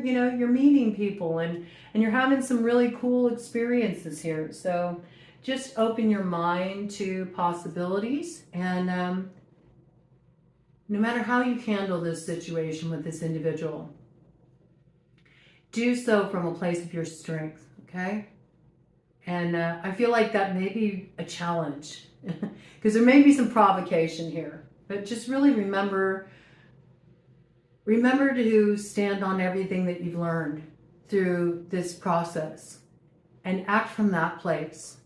meeting people and you're having some really cool experiences here. So just open your mind to possibilities, and no matter how you handle this situation with this individual, do so from a place of your strength, okay? And I feel like that may be a challenge because there may be some provocation here, but just really remember to stand on everything that you've learned through this process and act from that place.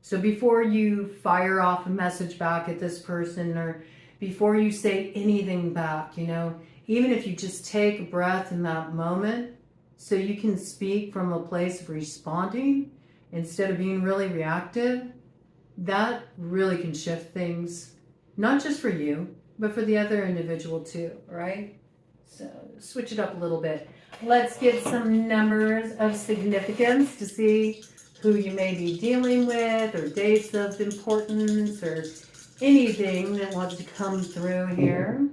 So before you fire off a message back at this person, or before you say anything back, you know, even if you just take a breath in that moment, so you can speak from a place of responding instead of being really reactive, that really can shift things, not just for you, but for the other individual too, right? So switch it up a little bit. Let's get some numbers of significance to see who you may be dealing with, or dates of importance, or anything that wants to come through here.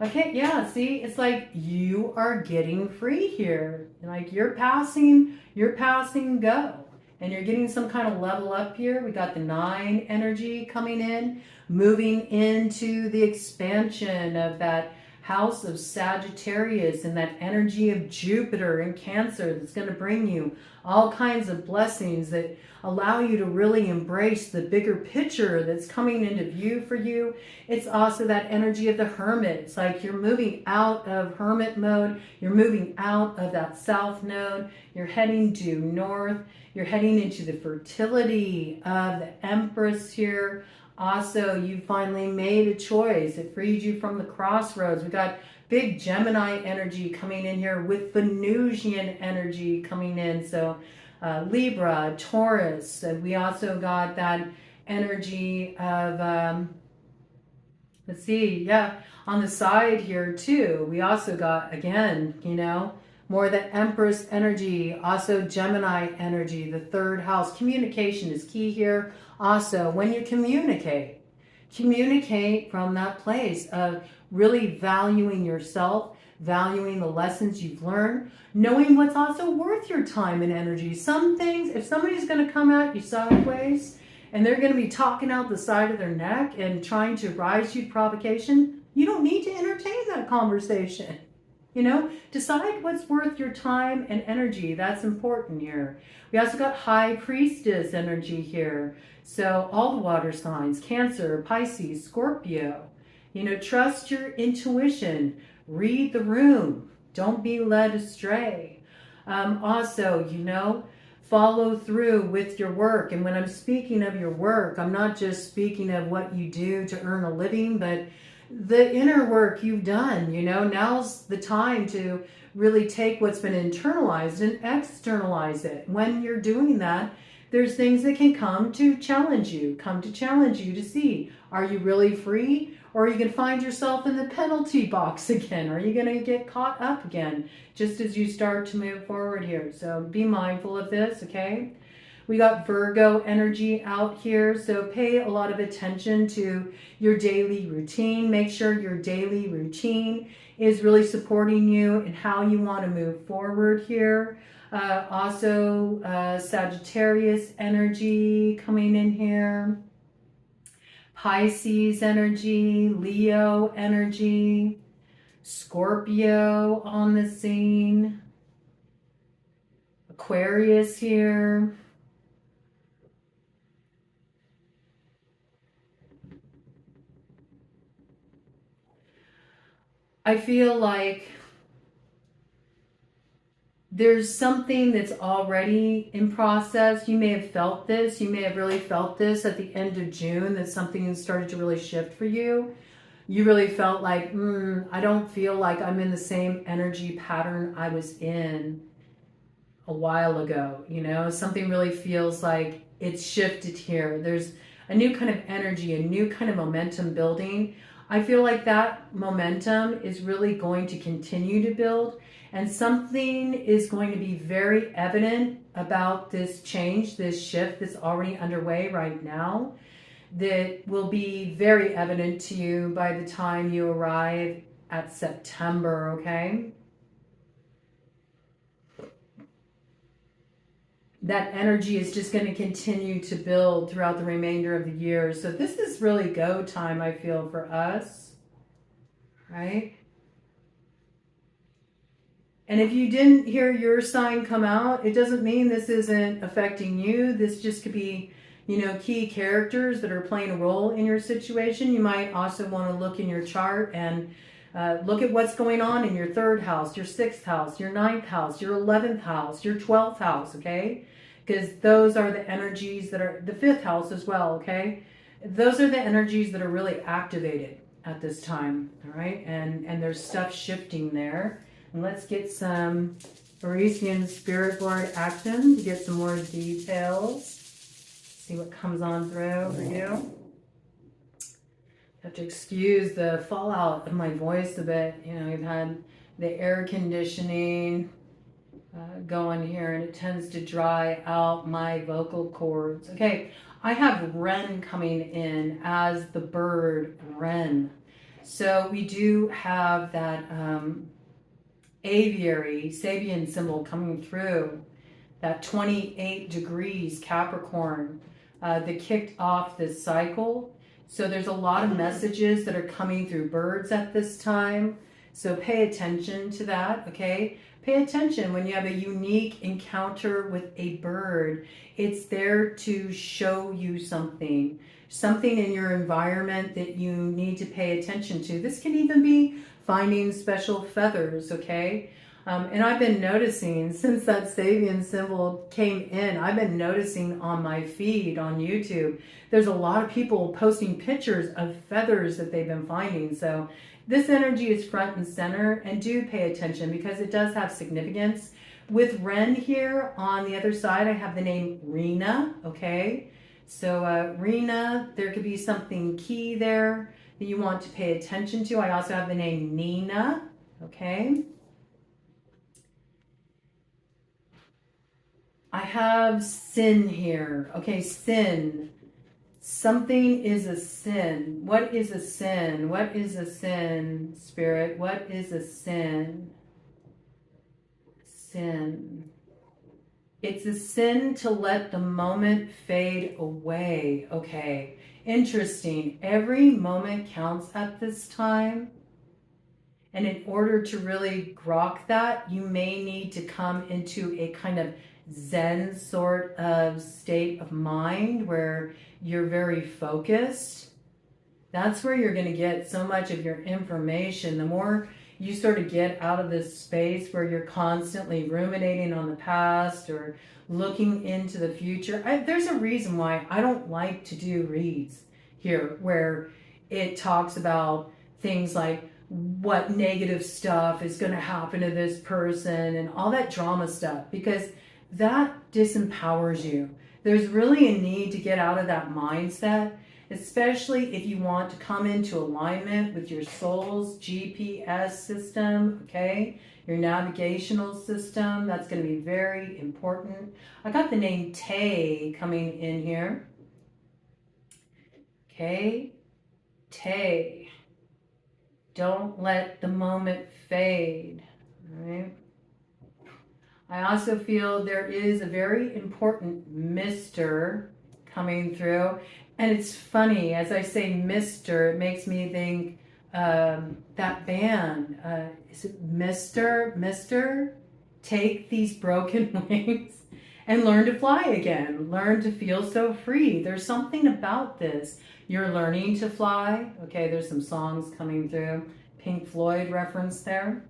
Okay, yeah, see, it's like you are getting free here. Like you're passing go. And you're getting some kind of level up here. We got the 9 energy coming in, moving into the expansion of that house of Sagittarius and that energy of Jupiter and Cancer that's going to bring you all kinds of blessings that allow you to really embrace the bigger picture that's coming into view for you. It's also that energy of the Hermit. It's like you're moving out of Hermit mode. You're moving out of that South node. You're heading due north. You're heading into the fertility of the Empress here. Also, you finally made a choice. It freed you from the crossroads. We got big Gemini energy coming in here with Venusian energy coming in. So Libra, Taurus. We also got that energy of, let's see, yeah, on the side here too. We also got, again, you know, more of that Empress energy, also Gemini energy, the 3rd house. Communication is key here. Also, when you communicate from that place of really valuing yourself, valuing the lessons you've learned, knowing what's also worth your time and energy. Some things, if somebody's going to come at you sideways and they're going to be talking out the side of their neck and trying to rise you to provocation, you don't need to entertain that conversation. You know, decide what's worth your time and energy. That's important here. We also got High Priestess energy here. So all the water signs, Cancer, Pisces, Scorpio. You know, trust your intuition. Read the room. Don't be led astray. Also, you know, follow through with your work. And when I'm speaking of your work, I'm not just speaking of what you do to earn a living, but the inner work you've done. You know, now's the time to really take what's been internalized and externalize it. When you're doing that, there's things that can come to challenge you to see, are you really free? Or are you going to find yourself in the penalty box again? Are you going to get caught up again just as you start to move forward here? So be mindful of this, okay? We got Virgo energy out here, so pay a lot of attention to your daily routine. Make sure your daily routine is really supporting you and how you want to move forward here. Also, Sagittarius energy coming in here. Pisces energy, Leo energy, Scorpio on the scene, Aquarius here. I feel like there's something that's already in process. You may have felt this. You may have really felt this at the end of June, that something started to really shift for you. You really felt like, I don't feel like I'm in the same energy pattern I was in a while ago. You know, something really feels like it's shifted here. There's a new kind of energy, a new kind of momentum building. I feel like that momentum is really going to continue to build, and something is going to be very evident about this change, this shift that's already underway right now, that will be very evident to you by the time you arrive at September, okay? That energy is just going to continue to build throughout the remainder of the year. So this is really go time, I feel, for us, right? And if you didn't hear your sign come out, it doesn't mean this isn't affecting you. This just could be, you know, key characters that are playing a role in your situation. You might also want to look in your chart and look at what's going on in your 3rd house, your 6th house, your 9th house, your 11th house, your 12th house, okay? Because those are the energies that are, the 5th house as well, okay? Those are the energies that are really activated at this time, all right? And there's stuff shifting there. And let's get some ERISIAN Spirit Board Action to get some more details. See what comes on through for you. Have to excuse the fallout of my voice a bit. You know, we've had the air conditioning going here, and it tends to dry out my vocal cords. Okay, I have Wren coming in as the bird Wren. So we do have that aviary Sabian symbol coming through, that 28 degrees Capricorn that kicked off this cycle. So there's a lot of messages that are coming through birds at this time. So pay attention to that, okay? Pay attention when you have a unique encounter with a bird. It's there to show you something in your environment that you need to pay attention to. This can even be finding special feathers, okay? And I've been noticing since that Sabian symbol came in, I've been noticing on my feed on YouTube, there's a lot of people posting pictures of feathers that they've been finding. So this energy is front and center, and do pay attention because it does have significance. With Wren here on the other side, I have the name Rena, okay? So Rena, there could be something key there that you want to pay attention to. I also have the name Nina, okay? I have sin here. Okay, sin. Something is a sin. What is a sin? What is a sin, Spirit? What is a sin? Sin. It's a sin to let the moment fade away. Okay, interesting. Every moment counts at this time. And in order to really grok that, you may need to come into a kind of Zen sort of state of mind where you're very focused. That's where you're going to get so much of your information. The more you sort of get out of this space where you're constantly ruminating on the past or looking into the future. There's a reason why I don't like to do reads here where it talks about things like what negative stuff is going to happen to this person and all that drama stuff, because that disempowers you. There's really a need to get out of that mindset, especially if you want to come into alignment with your soul's GPS system, okay? Your navigational system, that's going to be very important. I got the name Tay coming in here. Okay, Tay. Don't let the moment fade, all right? I also feel there is a very important Mr. coming through. And it's funny, as I say Mr., it makes me think that band. Is it Mr.? Take these broken wings and learn to fly again. Learn to feel so free. There's something about this. You're learning to fly. Okay, there's some songs coming through. Pink Floyd reference there.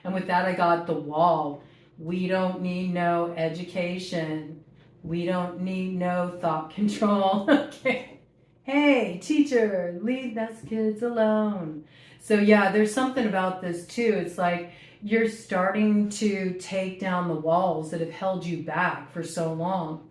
And with that, I got the Wall. We don't need no education. We don't need no thought control. Okay. Hey, teacher, leave us kids alone. So yeah, there's something about this too. It's like you're starting to take down the walls that have held you back for so long.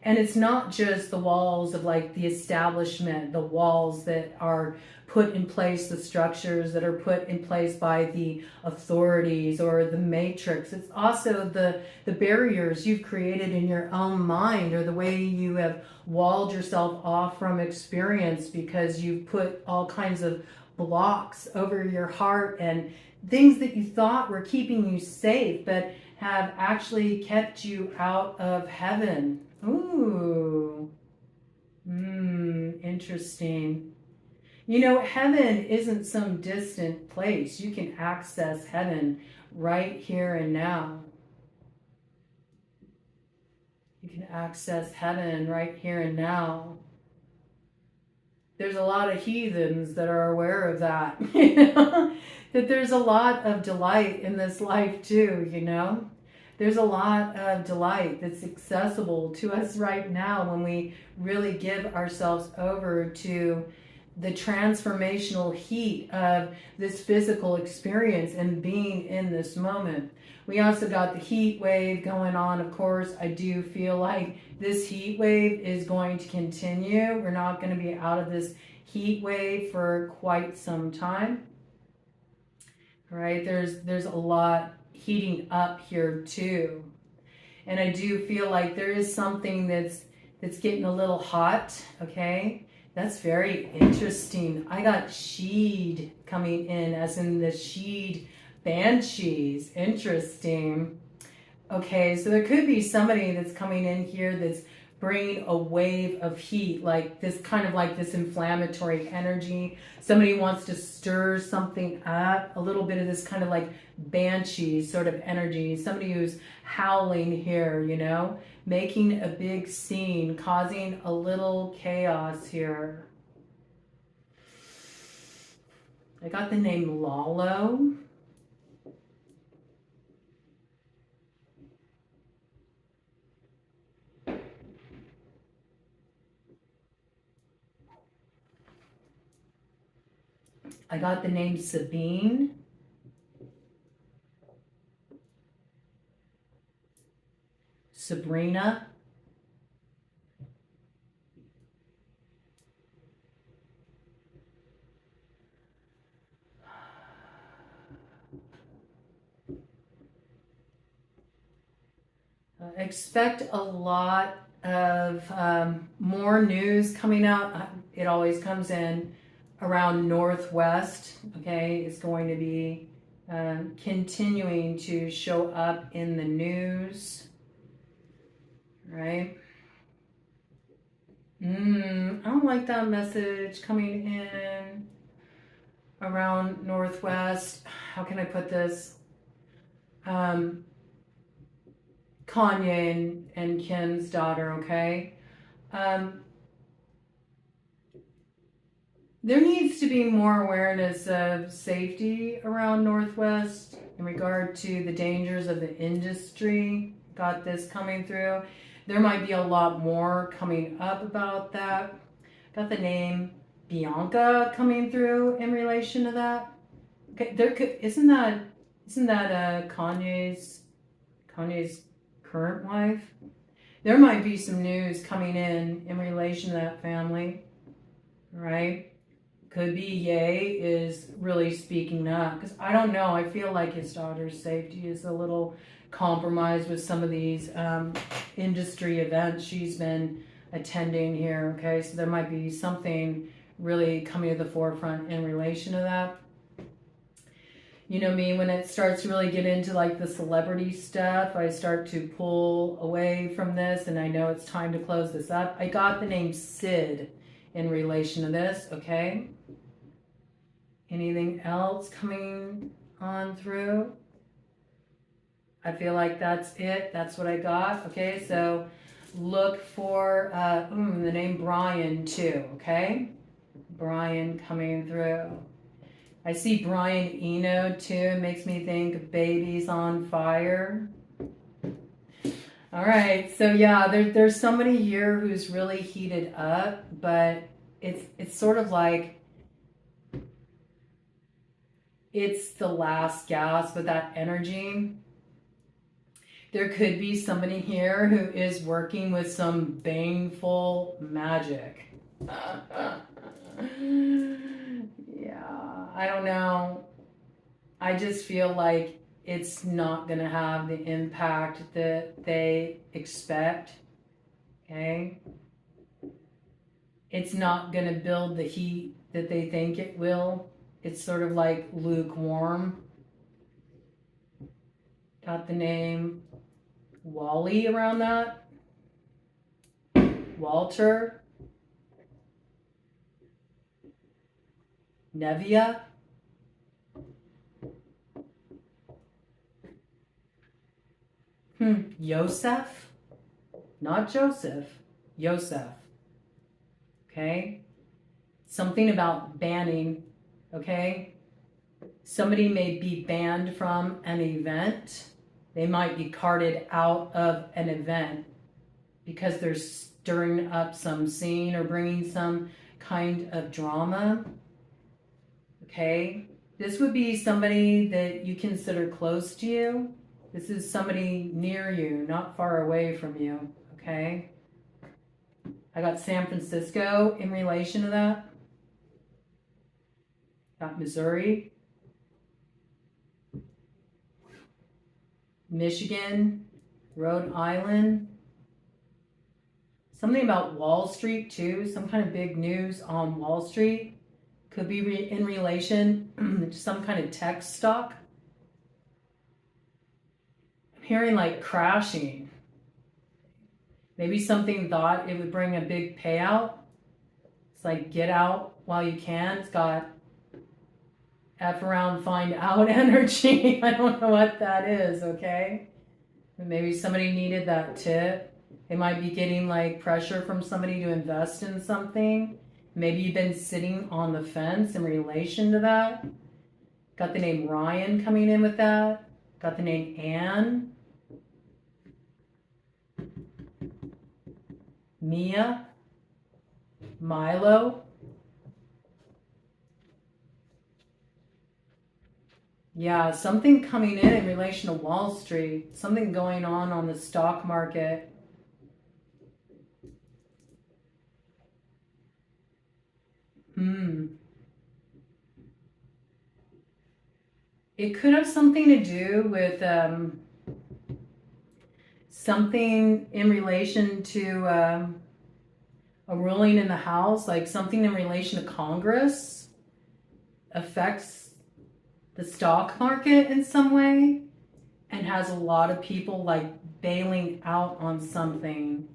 And it's not just the walls of like the establishment, the walls that are put in place, the structures that are put in place by the authorities or the matrix. It's also the barriers you've created in your own mind, or the way you have walled yourself off from experience because you've put all kinds of blocks over your heart and things that you thought were keeping you safe, but have actually kept you out of heaven. Ooh, interesting. You know, heaven isn't some distant place. You can access heaven right here and now. You can access heaven right here and now. There's a lot of heathens that are aware of that, you know, that there's a lot of delight in this life too, you know. There's a lot of delight that's accessible to us right now when we really give ourselves over to the transformational heat of this physical experience and being in this moment. We also got the heat wave going on. Of course, I do feel like this heat wave is going to continue. We're not going to be out of this heat wave for quite some time. All right, there's a lot heating up here too. And I do feel like there is something that's getting a little hot, okay? That's very interesting. I got Sheed coming in, as in the Sheed Banshees. Interesting. Okay, so there could be somebody that's coming in here that's bringing a wave of heat, like this kind of like this inflammatory energy. Somebody wants to stir something up, a little bit of this kind of like banshee sort of energy. Somebody who's howling here, you know, making a big scene, causing a little chaos here. I got the name Lalo. I got the name Sabine. Sabrina. Expect a lot of more news coming out. It always comes in around Northwest, okay? It's going to be continuing to show up in the news, right? I don't like that message coming in around Northwest. How can I put this? Kanye and Kim's daughter, okay? There needs to be more awareness of safety around Northwest in regard to the dangers of the industry. Got this coming through. There might be a lot more coming up about that. Got the name Bianca coming through in relation to that. Okay, there could isn't that Kanye's current wife? There might be some news coming in relation to that family, right? Could be Ye is really speaking up, because I don't know. I feel like his daughter's safety is a little compromised with some of these industry events she's been attending here, okay? So there might be something really coming to the forefront in relation to that. You know me, when it starts to really get into like the celebrity stuff, I start to pull away from this, and I know it's time to close this up. I got the name Sid in relation to this, okay? Anything else coming on through? I feel like that's it. That's what I got, okay? So look for the name Brian too, okay? Brian coming through. I see Brian Eno too. It makes me think of Babies on Fire. All right, so yeah, there's somebody here who's really heated up, but it's sort of like it's the last gasp with that energy. There could be somebody here who is working with some baneful magic. Yeah, I don't know. I just feel like it's not going to have the impact that they expect, okay? It's not going to build the heat that they think it will. It's sort of like lukewarm. Got the name Wally around that. Walter. Nevia. Yosef. Not Joseph. Yosef. Okay? Something about banning. Okay? Somebody may be banned from an event. They might be carted out of an event because they're stirring up some scene or bringing some kind of drama. Okay, this would be somebody that you consider close to you. This is somebody near you, not far away from you. Okay, I got San Francisco in relation to that. Got Missouri, Michigan, Rhode Island. Something about Wall Street too, some kind of big news on Wall Street. Could be in relation to some kind of tech stock. I'm hearing like crashing. Maybe something thought it would bring a big payout. It's like get out while you can. It's got F around, find out energy. I don't know what that is, okay? Maybe somebody needed that tip. They might be getting like pressure from somebody to invest in something. Maybe you've been sitting on the fence in relation to that. Got the name Ryan coming in with that. Got the name Anne. Mia. Milo. Yeah, something coming in relation to Wall Street. Something going on the stock market. It could have something to do with something in relation to a ruling in the House, like something in relation to Congress affects the stock market in some way and has a lot of people like bailing out on something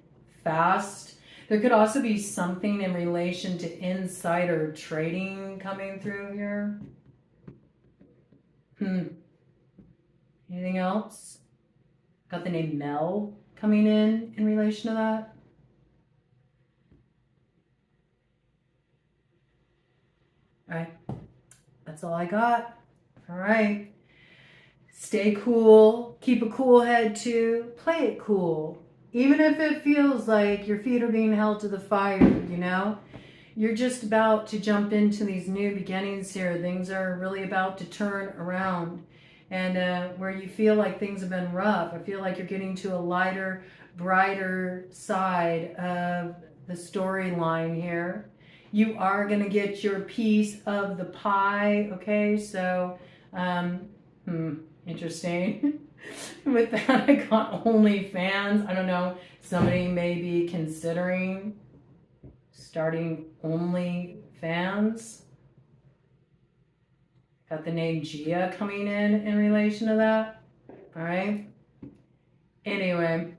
fast. There could also be something in relation to insider trading coming through here. Anything else? Got the name Mel coming in relation to that. All right, that's all I got. All right, stay cool, keep a cool head too, play it cool. Even if it feels like your feet are being held to the fire, you know? You're just about to jump into these new beginnings here. Things are really about to turn around. And where you feel like things have been rough, I feel like you're getting to a lighter, brighter side of the storyline here. You are going to get your piece of the pie, okay? So, interesting. With that, I got OnlyFans. I don't know, somebody may be considering starting OnlyFans. Got the name Gia coming in relation to that. All right. Anyway,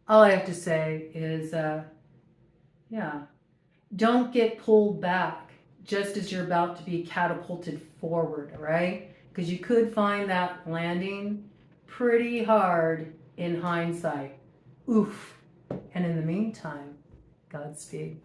all I have to say is, yeah, don't get pulled back just as you're about to be catapulted forward, all right? Because you could find that landing pretty hard in hindsight. Oof. And in the meantime, Godspeed.